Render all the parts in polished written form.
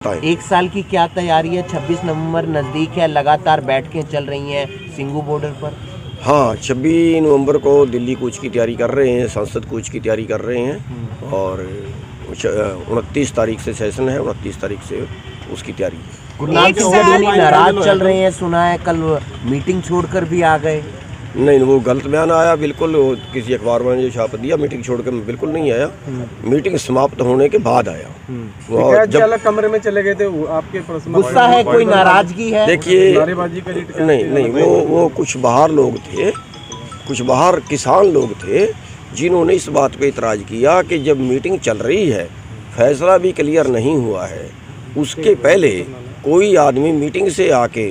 एक साल की क्या तैयारी है? 26 नवंबर नज़दीक है, लगातार बैठकें चल रही हैं सिंघू बॉर्डर पर। हाँ, 26 नवंबर को दिल्ली कूच की तैयारी कर रहे हैं, संसद कूच की तैयारी कर रहे हैं और 29 तारीख से सेशन है, 29 तारीख से उसकी तैयारी है। गुरनाम सिंह चढ़ूनी नाराज चल रहे हैं, सुना है कल मीटिंग छोड़कर भी आ गए। नहीं, वो गलत बयान आया बिल्कुल, वो किसी अखबार में जो छाप दिया। मीटिंग छोड़कर मैं बिल्कुल नहीं आया, मीटिंग समाप्त होने के बाद आया। वो जब अलग कमरे में चले गए थे, आपके प्रश्न गुस्सा है, कोई नाराजगी है? देखिए, नारेबाजी का नहीं, वो कुछ बाहर लोग थे, कुछ बाहर किसान लोग थे जिन्होंने इस बात पे इतराज़ किया कि जब मीटिंग चल रही है, फैसला भी क्लियर नहीं हुआ है, उसके पहले कोई आदमी मीटिंग से आके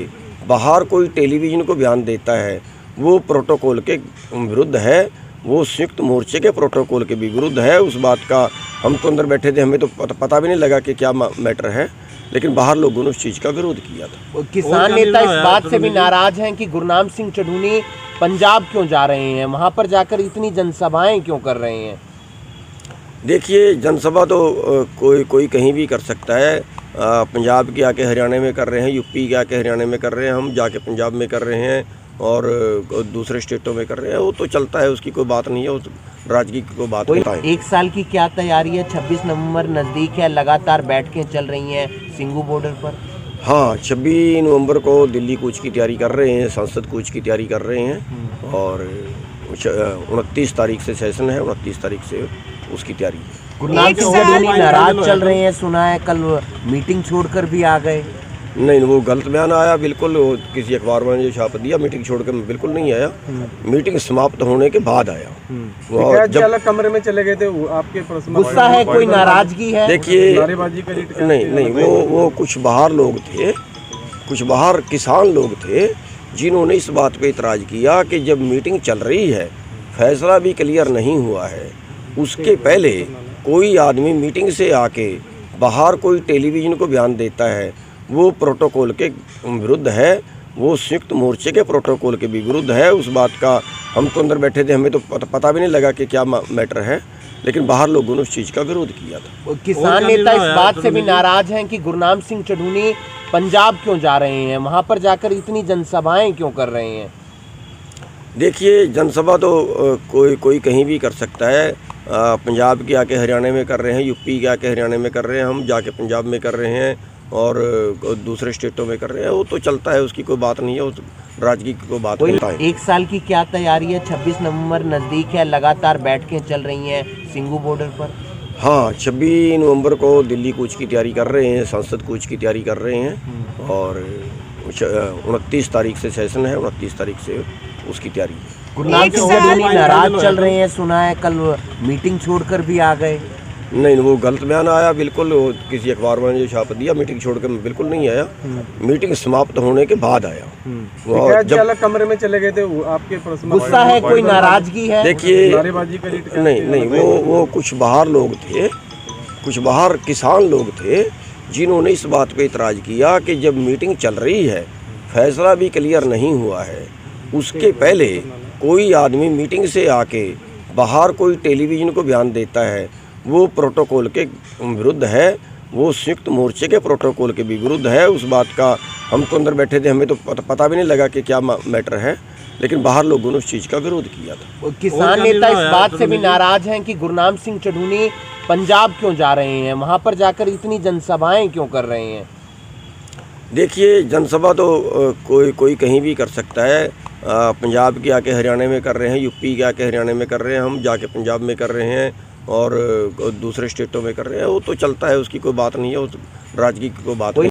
बाहर कोई टेलीविज़न को बयान देता है, वो प्रोटोकॉल के विरुद्ध है, वो संयुक्त मोर्चे के प्रोटोकॉल के भी विरुद्ध है। उस बात का हम तो अंदर बैठे थे, हमें तो पता भी नहीं लगा कि क्या मैटर है, लेकिन बाहर लोगों ने उस चीज़ का विरोध किया था। किसान नेता इस बात से भी नाराज हैं कि गुरनाम सिंह चढ़ूनी पंजाब क्यों जा रहे हैं, वहाँ पर जाकर इतनी जनसभाएं क्यों कर रहे हैं? देखिए, जनसभा तो कोई कहीं भी कर सकता है। पंजाब के आके हरियाणा में कर रहे हैं, यूपी के आके हरियाणा में कर रहे हैं, हम जाके पंजाब में कर रहे हैं और दूसरे स्टेटों में कर रहे हैं, वो तो चलता है, उसकी कोई बात नहीं है, वो राजनीति की कोई बात नहीं है। एक साल की क्या तैयारी है? 26 नवंबर नज़दीक है, लगातार बैठकें चल रही हैं सिंघू बॉर्डर पर। हाँ, 26 नवंबर को दिल्ली कूच की तैयारी कर रहे हैं, संसद कूच की तैयारी कर रहे हैं और 29 तारीख से सेशन है, 29 तारीख से उसकी तैयारी है। गुरनाम सिंह चढ़ूनी नाराज चल रहे हैं, सुना है कल मीटिंग छोड़कर भी आ गए। नहीं, वो गलत बयान आया बिल्कुल, वो किसी अखबार में जो छाप दिया। मीटिंग छोड़कर मैं बिल्कुल नहीं आया, मीटिंग समाप्त होने के बाद आया। वो जब अलग कमरे में चले गए थे, आपके प्रश्न गुस्सा है, कोई नाराजगी है? देखिए, नारेबाजी का नहीं, वो कुछ बाहर लोग थे, कुछ बाहर किसान लोग थे जिन्होंने इस बात पे इतराज़ किया कि जब मीटिंग चल रही है, फैसला भी क्लियर नहीं हुआ है, उसके पहले कोई आदमी मीटिंग से आके बाहर कोई टेलीविज़न को बयान देता है, वो प्रोटोकॉल के विरुद्ध है, वो संयुक्त मोर्चे के प्रोटोकॉल के भी विरुद्ध है। उस बात का हम तो अंदर बैठे थे, हमें तो पता भी नहीं लगा कि क्या मैटर है, लेकिन बाहर लोगों ने उस चीज़ का विरोध किया था। किसान नेता इस बात से भी नाराज हैं कि गुरनाम सिंह चढ़ूनी पंजाब क्यों जा रहे हैं, वहाँ पर जाकर इतनी जनसभाएं क्यों कर रहे हैं? देखिए, जनसभा तो कोई कहीं भी कर सकता है। पंजाब के आके हरियाणा में कर रहे हैं, यूपी के आके हरियाणा में कर रहे हैं, हम जाके पंजाब में कर रहे हैं और दूसरे स्टेटों में कर रहे हैं, वो तो चलता है, उसकी कोई बात नहीं है, वो राजनीति की कोई बात नहीं है। एक साल की क्या तैयारी है? 26 नवंबर नज़दीक है, लगातार बैठकें चल रही हैं सिंघू बॉर्डर पर। हाँ, 26 नवंबर को दिल्ली कूच की तैयारी कर रहे हैं, संसद कूच की तैयारी कर रहे हैं और 29 तारीख से सेशन है, 29 तारीख से उसकी तैयारी है। गुरनाम सिंह चढ़ूनी नाराज चल रहे हैं, सुना है कल मीटिंग छोड़कर भी आ गए। नहीं, वो गलत बयान आया बिल्कुल, वो किसी अखबार में जो छाप दिया। मीटिंग छोड़कर मैं बिल्कुल नहीं आया, मीटिंग समाप्त होने के बाद आया। वो जब अलग कमरे में चले गए थे, आपके प्रश्न गुस्सा है, कोई नाराजगी है? देखिए, नारेबाजी का नहीं, वो कुछ बाहर लोग थे, कुछ बाहर किसान लोग थे जिन्होंने इस बात पे इतराज़ किया कि जब मीटिंग चल रही है, फैसला भी क्लियर नहीं हुआ है, उसके पहले कोई आदमी मीटिंग से आके बाहर कोई टेलीविज़न को बयान देता है, वो प्रोटोकॉल के विरुद्ध है, वो संयुक्त मोर्चे के प्रोटोकॉल के भी विरुद्ध है। उस बात का हम तो अंदर बैठे थे, हमें तो पता भी नहीं लगा कि क्या मैटर है, लेकिन बाहर लोगों ने उस चीज़ का विरोध किया था। किसान नेता इस बात से भी नाराज हैं कि गुरनाम सिंह चढ़ूनी पंजाब क्यों जा रहे हैं, वहाँ पर जाकर इतनी जनसभाएं क्यों कर रहे हैं? देखिए, जनसभा तो कोई कहीं भी कर सकता है। पंजाब के आके हरियाणा में कर रहे हैं, यूपी के आके हरियाणा में कर रहे हैं, हम जाके पंजाब में कर रहे हैं और दूसरे स्टेटों में कर रहे हैं, वो तो चलता है, उसकी कोई बात नहीं है, वो राजनीति की कोई बात नहीं है।